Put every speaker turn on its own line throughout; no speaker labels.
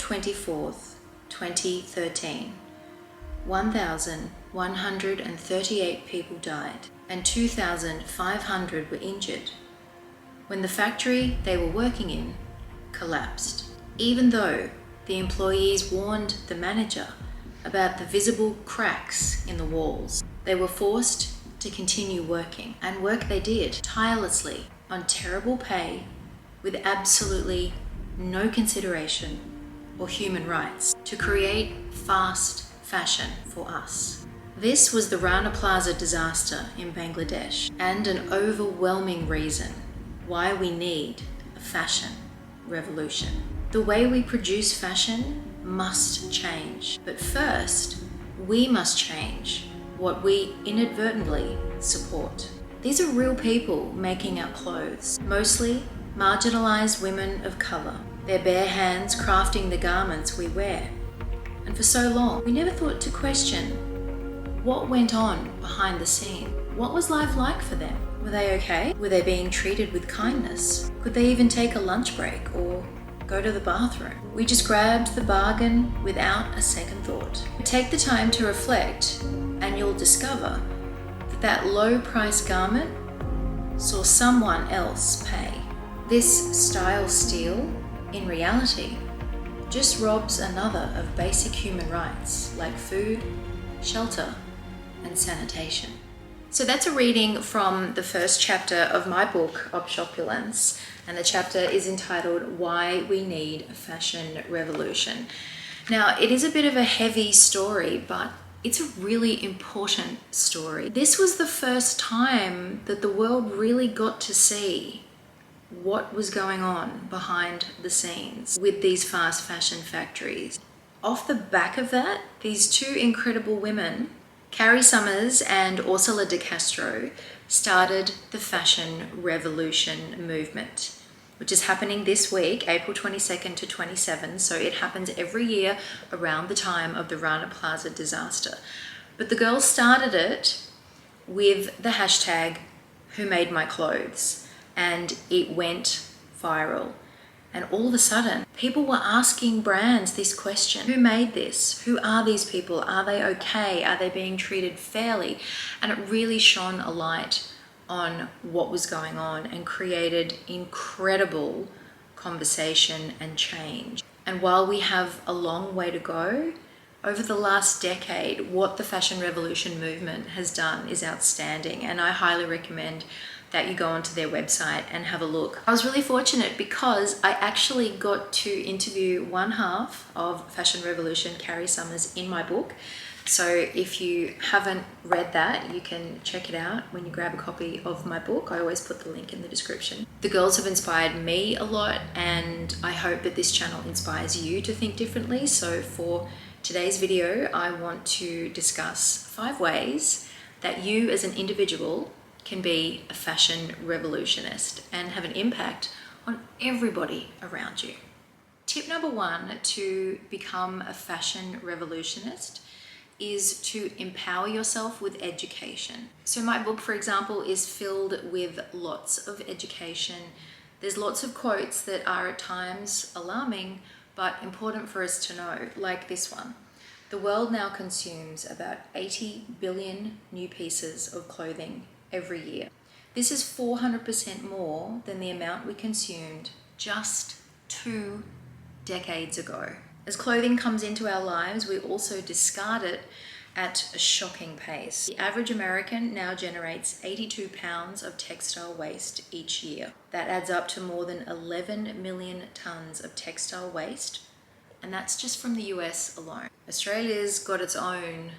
24th, 2013, 1,138 people died and 2,500 were injured when the factory they were working in collapsed. Even though the employees warned the manager about the visible cracks in the walls, they were forced to continue working, and work they did tirelessly on terrible pay with absolutely no consideration or human rights to create fast fashion for us. This was the Rana Plaza disaster in Bangladesh, and an overwhelming reason why we need a fashion revolution. The way we produce fashion must change, but first, we must change what we inadvertently support. These are real people making our clothes, mostly marginalized women of color, their bare hands crafting the garments we wear. And for so long, we never thought to question what went on behind the scene. What was life like for them? Were they okay? Were they being treated with kindness? Could they even take a lunch break or go to the bathroom? We just grabbed the bargain without a second thought. Take the time to reflect and you'll discover that that low-priced garment saw someone else pay. This style steal, in reality, just robs another of basic human rights like food, shelter, and sanitation. So that's a reading from the first chapter of my book, Opshopulence, and the chapter is entitled Why We Need a Fashion Revolution. Now, it is a bit of a heavy story, but it's a really important story. This was the first time that the world really got to see what was going on behind the scenes with these fast fashion factories. Off the back of that, these two incredible women, Carrie Summers and Ursula de Castro, started the Fashion Revolution movement, which is happening this week, April 22nd to 27. So it happens every year around the time of the Rana Plaza disaster. But the girls started it with the hashtag Who Made My Clothes, and it went viral. And all of a sudden, people were asking brands this question: who made this? Who are these people? Are they okay? Are they being treated fairly? And it really shone a light on what was going on and created incredible conversation and change. And while we have a long way to go, over the last decade, what the Fashion Revolution movement has done is outstanding, and I highly recommend that you go onto their website and have a look. I was really fortunate because I actually got to interview one half of Fashion Revolution, Carrie Summers, in my book. So if you haven't read that, you can check it out when you grab a copy of my book. I always put the link in the description. The girls have inspired me a lot, and I hope that this channel inspires you to think differently. So for today's video, I want to discuss 5 ways that you as an individual can be a fashion revolutionist and have an impact on everybody around you. Tip number 1 to become a fashion revolutionist is to empower yourself with education. So my book, for example, is filled with lots of education. There's lots of quotes that are at times alarming, but important for us to know, like this one. The world now consumes about 80 billion new pieces of clothing every year. This is 400% more than the amount we consumed just 2 decades ago. As clothing comes into our lives, we also discard it at a shocking pace. The average American now generates 82 pounds of textile waste each year. That adds up to more than 11 million tons of textile waste, and that's just from the US alone. Australia's got its own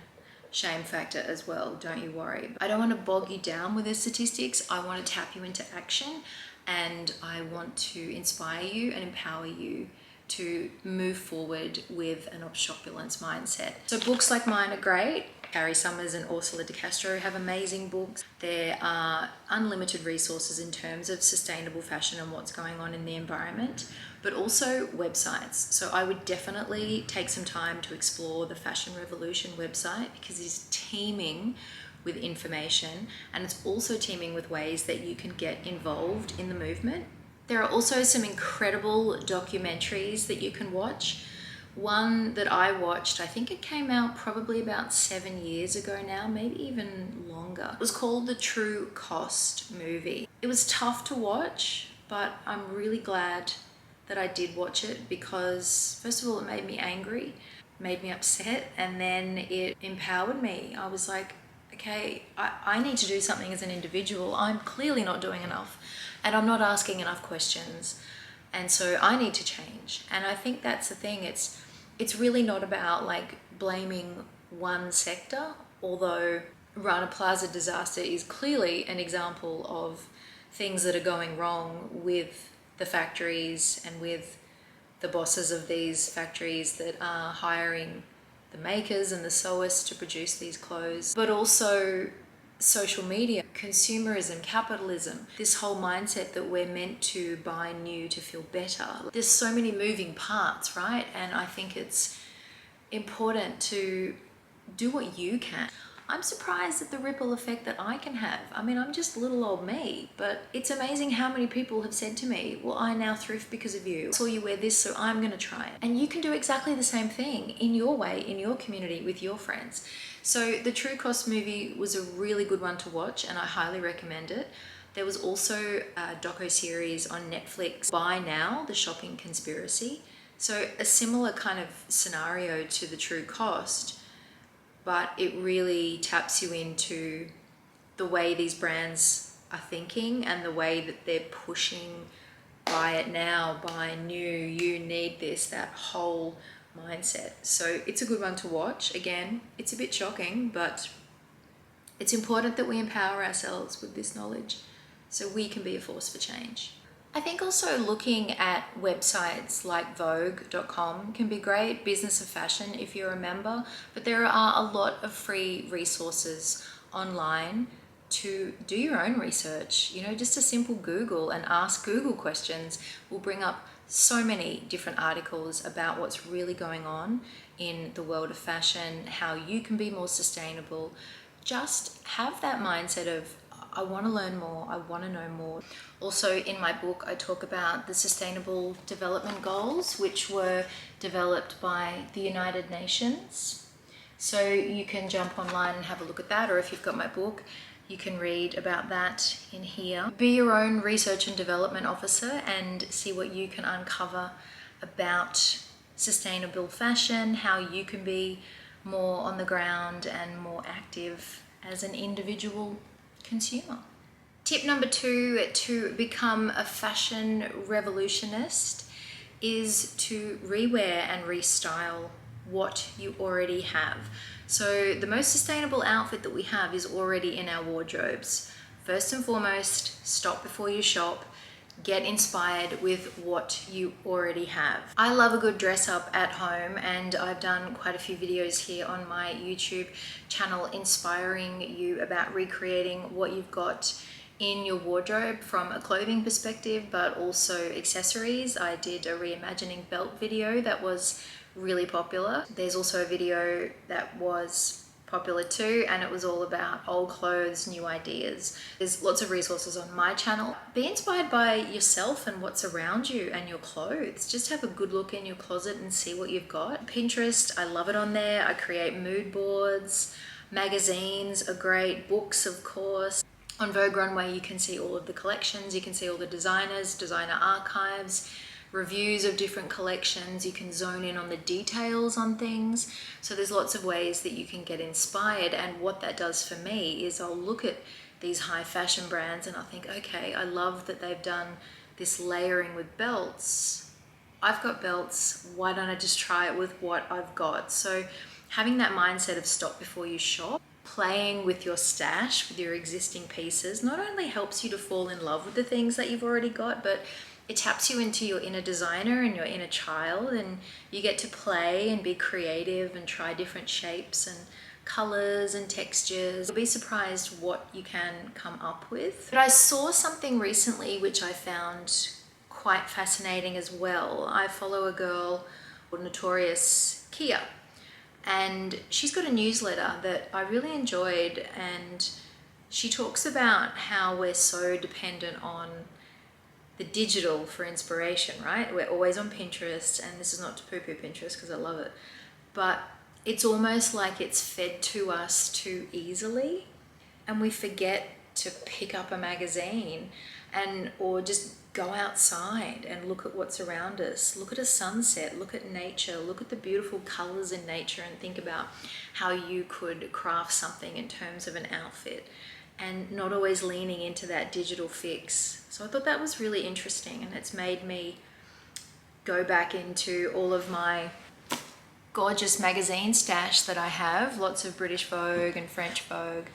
shame factor as well, don't you worry. I don't want to bog you down with the statistics. I want to tap you into action, and I want to inspire you and empower you to move forward with an opshopulence mindset. So books like mine are great. Carrie Summers and Ursula de Castro have amazing books. There are unlimited resources in terms of sustainable fashion and what's going on in the environment, but also websites. So I would definitely take some time to explore the Fashion Revolution website, because it's teeming with information, and it's also teeming with ways that you can get involved in the movement. There are also some incredible documentaries that you can watch. One that I watched, I think it came out probably about 7 years ago now, maybe even longer. It was called The True Cost Movie. It was tough to watch, but I'm really glad that I did watch it because first of all, it made me angry, made me upset, and then it empowered me. I was like, okay, I need to do something as an individual. I'm clearly not doing enough and I'm not asking enough questions. And so I need to change. And I think that's the thing. It's really not about like blaming one sector, although Rana Plaza disaster is clearly an example of things that are going wrong with the factories and with the bosses of these factories that are hiring the makers and the sewers to produce these clothes, but also social media, consumerism, capitalism, this whole mindset that we're meant to buy new to feel better. There's so many moving parts, right? And I think it's important to do what you can. I'm surprised at the ripple effect that I can have. I mean, I'm just little old me, but it's amazing how many people have said to me, well, I now thrift because of you. I saw you wear this, so I'm gonna try it. And you can do exactly the same thing in your way, in your community, with your friends. So the True Cost Movie was a really good one to watch and I highly recommend it. There was also a docu-series on Netflix, Buy Now, The Shopping Conspiracy. So a similar kind of scenario to The True Cost, but it really taps you into the way these brands are thinking and the way that they're pushing buy it now, buy new, you need this, that whole mindset. So it's a good one to watch. Again, it's a bit shocking, but it's important that we empower ourselves with this knowledge so we can be a force for change. I think also looking at websites like Vogue.com can be great, Business of Fashion if you're a member, but there are a lot of free resources online to do your own research. You know, just a simple Google and ask Google questions will bring up so many different articles about what's really going on in the world of fashion, how you can be more sustainable. Just have that mindset of, I want to learn more, I want to know more. Also in my book, I talk about the Sustainable Development Goals, which were developed by the United Nations. So you can jump online and have a look at that, or if you've got my book, you can read about that in here. Be your own research and development officer and see what you can uncover about sustainable fashion, how you can be more on the ground and more active as an individual consumer. Tip number 2 to become a fashion revolutionist is to rewear and restyle what you already have. So the most sustainable outfit that we have is already in our wardrobes. First and foremost, stop before you shop. Get inspired with what you already have. I love a good dress up at home, and I've done quite a few videos here on my YouTube channel inspiring you about recreating what you've got in your wardrobe from a clothing perspective, but also accessories. I did a reimagining belt video that was really popular. There's also a video that was popular too, and it was all about old clothes, new ideas. There's lots of resources on my channel. Be inspired by yourself and what's around you and your clothes. Just have a good look in your closet and see what you've got. Pinterest, I love it on there. I create mood boards. Magazines are great. Books, of course. On Vogue Runway, you can see all of the collections. You can see all the designers, designer archives, reviews of different collections. You can zone in on the details on things. So there's lots of ways that you can get inspired, and what that does for me is I'll look at these high fashion brands and I'll think, okay, I love that they've done this layering with belts. I've got belts, why don't I just try it with what I've got? So having that mindset of stop before you shop, playing with your stash, with your existing pieces, not only helps you to fall in love with the things that you've already got, but it taps you into your inner designer and your inner child, and you get to play and be creative and try different shapes and colors and textures. You'll be surprised what you can come up with. But I saw something recently which I found quite fascinating as well. I follow a girl called Notorious Kia, and she's got a newsletter that I really enjoyed, and she talks about how we're so dependent on the digital for inspiration, right? We're always on Pinterest, and this is not to poo-poo Pinterest because I love it, but it's almost like it's fed to us too easily, and we forget to pick up a magazine or just go outside and look at what's around us. Look at a sunset, look at nature, look at the beautiful colors in nature, and think about how you could craft something in terms of an outfit, and not always leaning into that digital fix. So I thought that was really interesting, and it's made me go back into all of my gorgeous magazine stash that I have, lots of British Vogue and French Vogue.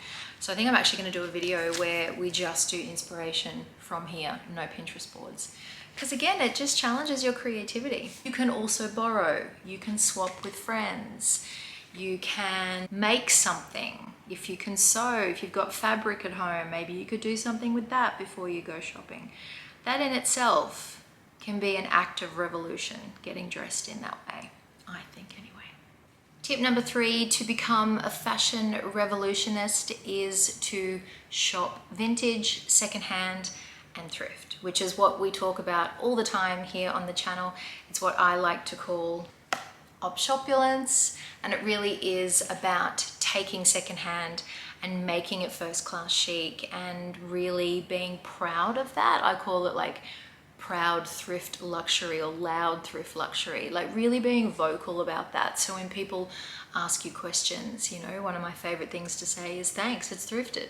So I think I'm actually going to do a video where we just do inspiration from here, no Pinterest boards. Because again, it just challenges your creativity. You can also borrow, you can swap with friends, you can make something. If you can sew, if you've got fabric at home, maybe you could do something with that before you go shopping. That in itself can be an act of revolution, getting dressed in that way, I think anyway. Tip number 3 to become a fashion revolutionist is to shop vintage, secondhand, and thrift, which is what we talk about all the time here on the channel. It's what I like to call opshopulence, and it really is about taking secondhand and making it first class chic and really being proud of that. I call it like proud thrift luxury or loud thrift luxury, like really being vocal about that. So when people ask you questions, you know, one of my favorite things to say is thanks, it's thrifted,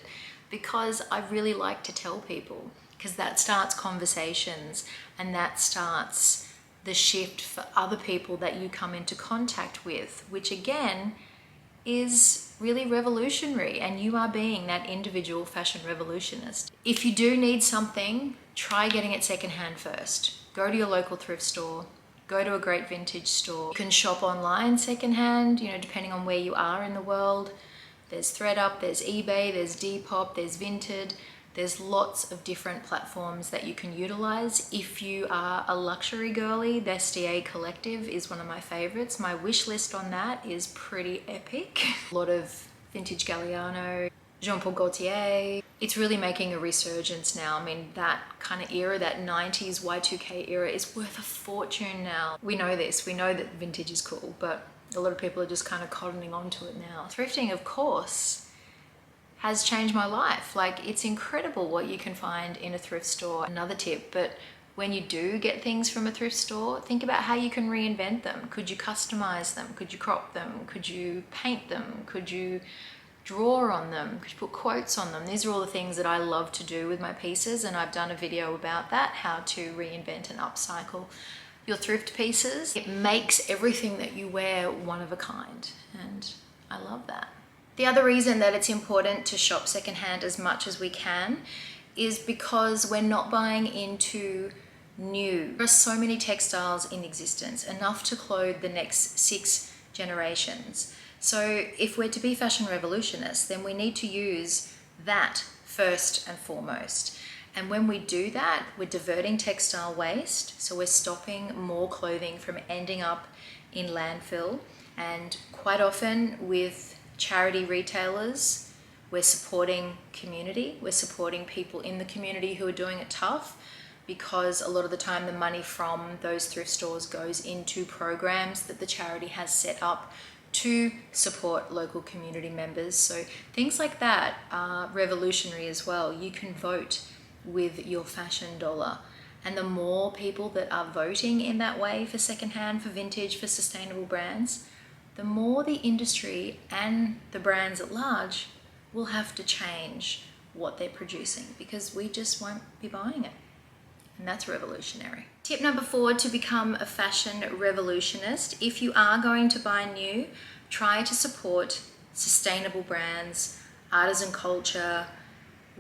because I really like to tell people, because that starts conversations and that starts the shift for other people that you come into contact with, which again is really revolutionary, and you are being that individual fashion revolutionist. If you do need something, try getting it secondhand first. Go to your local thrift store, go to a great vintage store. You can shop online secondhand, you know, depending on where you are in the world. There's ThredUp, there's eBay, there's Depop, there's Vinted. There's lots of different platforms that you can utilize. If you are a luxury girly, the SDA Collective is one of my favorites. My wish list on that is pretty epic. A lot of vintage Galliano, Jean Paul Gaultier. It's really making a resurgence now. I mean, that kind of era, that 90s Y2K era is worth a fortune now. We know this, we know that vintage is cool, but a lot of people are just kind of cottoning onto it now. Thrifting, of course, has changed my life. Like, it's incredible what you can find in a thrift store. Another tip, but when you do get things from a thrift store, think about how you can reinvent them. Could you customize them? Could you crop them? Could you paint them? Could you draw on them? Could you put quotes on them? These are all the things that I love to do with my pieces, and I've done a video about that, how to reinvent and upcycle your thrift pieces. It makes everything that you wear one of a kind, and I love that. The other reason that it's important to shop secondhand as much as we can is because we're not buying into new. There are so many textiles in existence, enough to clothe the next 6 generations. So if we're to be fashion revolutionists, then we need to use that first and foremost. And when we do that, we're diverting textile waste. So we're stopping more clothing from ending up in landfill. And quite often with charity retailers, we're supporting community, we're supporting people in the community who are doing it tough, because a lot of the time the money from those thrift stores goes into programs that the charity has set up to support local community members. So things like that are revolutionary as well. You can vote with your fashion dollar, and the more people that are voting in that way for secondhand, for vintage, for sustainable brands, the more the industry and the brands at large will have to change what they're producing, because we just won't be buying it. And that's revolutionary. Tip number 4 to become a fashion revolutionist: if you are going to buy new, try to support sustainable brands, artisan culture,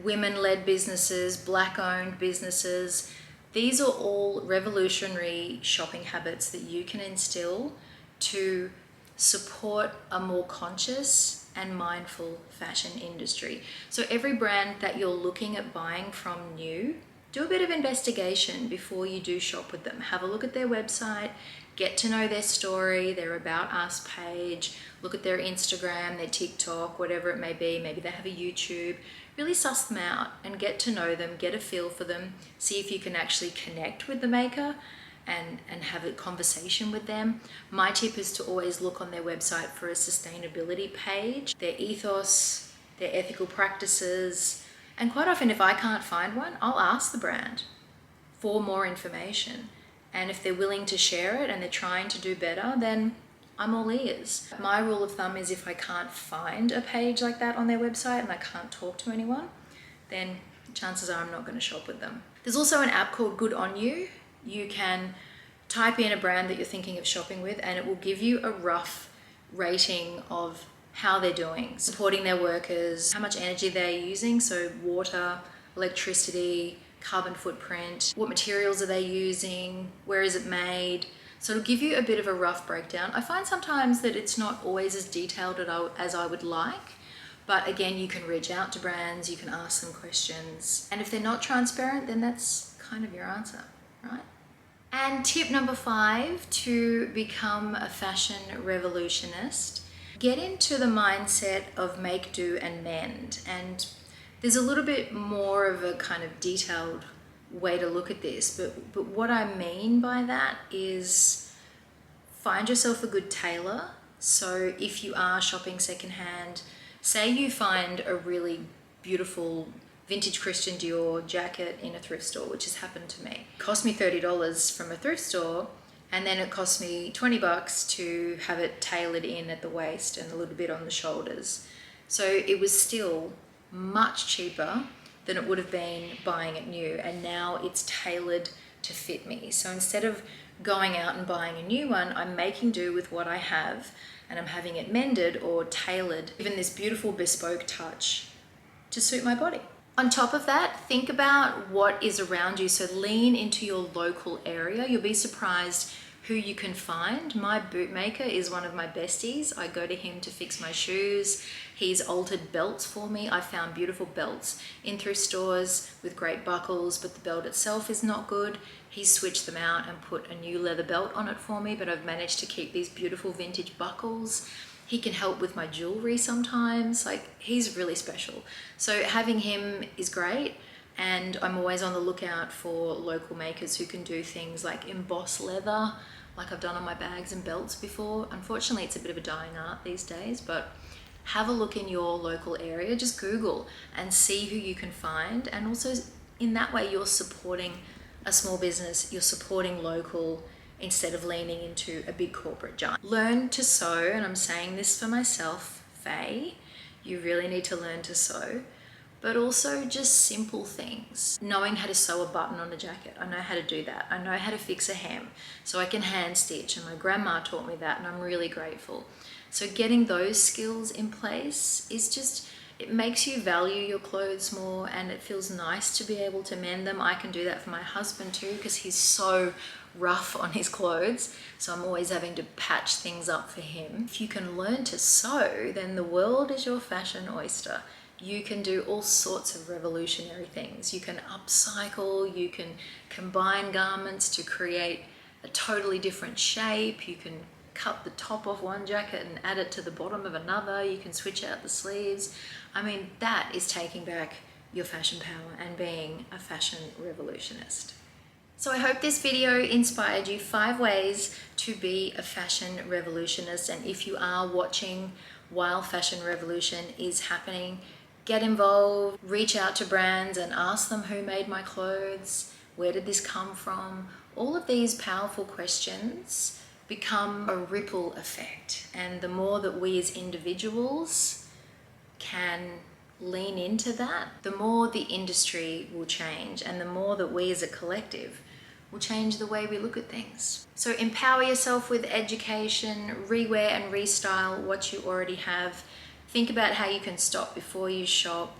women-led businesses, Black-owned businesses. These are all revolutionary shopping habits that you can instill to support a more conscious and mindful fashion industry. So every brand that you're looking at buying from new, do a bit of investigation before you do shop with them. Have a look at their website, get to know their story, their About Us page, look at their Instagram, their TikTok, whatever it may be. Maybe they have a YouTube. really suss them out and get to know them, get a feel for them, see if you can actually connect with the maker and have a conversation with them. My tip is to always look on their website for a sustainability page, their ethos, their ethical practices, and quite often if I can't find one, I'll ask the brand for more information. And if they're willing to share it and they're trying to do better, then I'm all ears. My rule of thumb is if I can't find a page like that on their website and I can't talk to anyone, then chances are I'm not going to shop with them. There's also an app called Good On You. You can type in a brand that you're thinking of shopping with and it will give you a rough rating of how they're doing, supporting their workers, how much energy they're using, so water, electricity, carbon footprint, what materials are they using, where is it made. So it'll give you a bit of a rough breakdown. I find sometimes that it's not always as detailed as I would like, but again, you can reach out to brands, you can ask them questions, and if they're not transparent, then that's kind of your answer, right? And tip number 5 to become a fashion revolutionist: get into the mindset of make, do, and mend. And there's a little bit more of a kind of detailed way to look at this, but what I mean by that is find yourself a good tailor. So if you are shopping secondhand, say you find a really beautiful vintage Christian Dior jacket in a thrift store, which has happened to me. It cost me $30 from a thrift store, and then it cost me $20 to have it tailored in at the waist and a little bit on the shoulders. So it was still much cheaper than it would have been buying it new, and now it's tailored to fit me. So instead of going out and buying a new one, I'm making do with what I have and I'm having it mended or tailored, given this beautiful bespoke touch to suit my body. On top of that, think about what is around you. So lean into your local area. You'll be surprised who you can find. My bootmaker is one of my besties. I go to him to fix my shoes. He's altered belts for me. I found beautiful belts in thrift stores with great buckles, but the belt itself is not good. He's switched them out and put a new leather belt on it for me, but I've managed to keep these beautiful vintage buckles. He can help with my jewelry sometimes. Like, he's really special. So having him is great. And I'm always on the lookout for local makers who can do things like emboss leather, like I've done on my bags and belts before. Unfortunately, it's a bit of a dying art these days, but have a look in your local area. Just Google and see who you can find. And also in that way, you're supporting a small business, you're supporting local, instead of leaning into a big corporate giant. Learn to sew, and I'm saying this for myself, Faye, you really need to learn to sew, but also just simple things. Knowing how to sew a button on a jacket, I know how to do that. I know how to fix a hem, so I can hand stitch, and my grandma taught me that, and I'm really grateful. So getting those skills in place is just, it makes you value your clothes more, and it feels nice to be able to mend them. I can do that for my husband too, because he's so rough on his clothes, so I'm always having to patch things up for him. If you can learn to sew, then the world is your fashion oyster. You can do all sorts of revolutionary things. You can upcycle, you can combine garments to create a totally different shape. You can cut the top off one jacket and add it to the bottom of another. You can switch out the sleeves. I mean, that is taking back your fashion power and being a fashion revolutionist. So I hope this video inspired you 5 ways to be a fashion revolutionist. And if you are watching while Fashion Revolution is happening, get involved, reach out to brands and ask them who made my clothes, where did this come from? All of these powerful questions become a ripple effect. And the more that we as individuals can lean into that, the more the industry will change, and the more that we as a collective will change the way we look at things. So empower yourself with education, rewear and restyle what you already have. Think about how you can stop before you shop.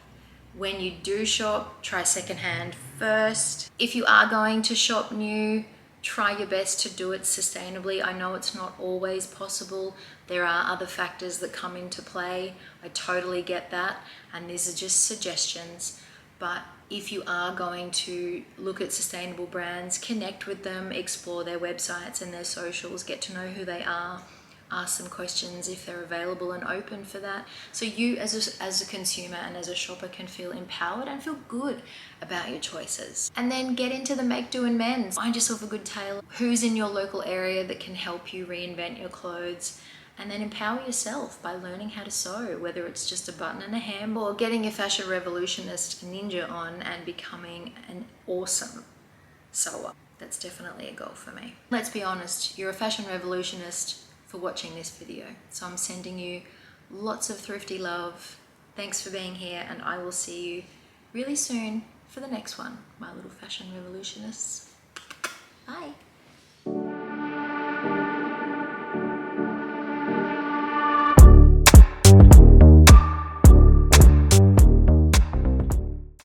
When you do shop, try secondhand first. If you are going to shop new, try your best to do it sustainably. I know it's not always possible. There are other factors that come into play. I totally get that. And these are just suggestions. But if you are going to look at sustainable brands, connect with them, explore their websites and their socials, get to know who they are, ask some questions if they're available and open for that. So you as a consumer and as a shopper can feel empowered and feel good about your choices. And then get into the make, do and mends. Find yourself a good tailor who's in your local area that can help you reinvent your clothes. And then empower yourself by learning how to sew, whether it's just a button and a hem or getting your Fashion Revolutionist ninja on and becoming an awesome sewer. That's definitely a goal for me. Let's be honest, you're a fashion revolutionist for watching this video. So I'm sending you lots of thrifty love. Thanks for being here, and I will see you really soon for the next one, my little fashion revolutionists.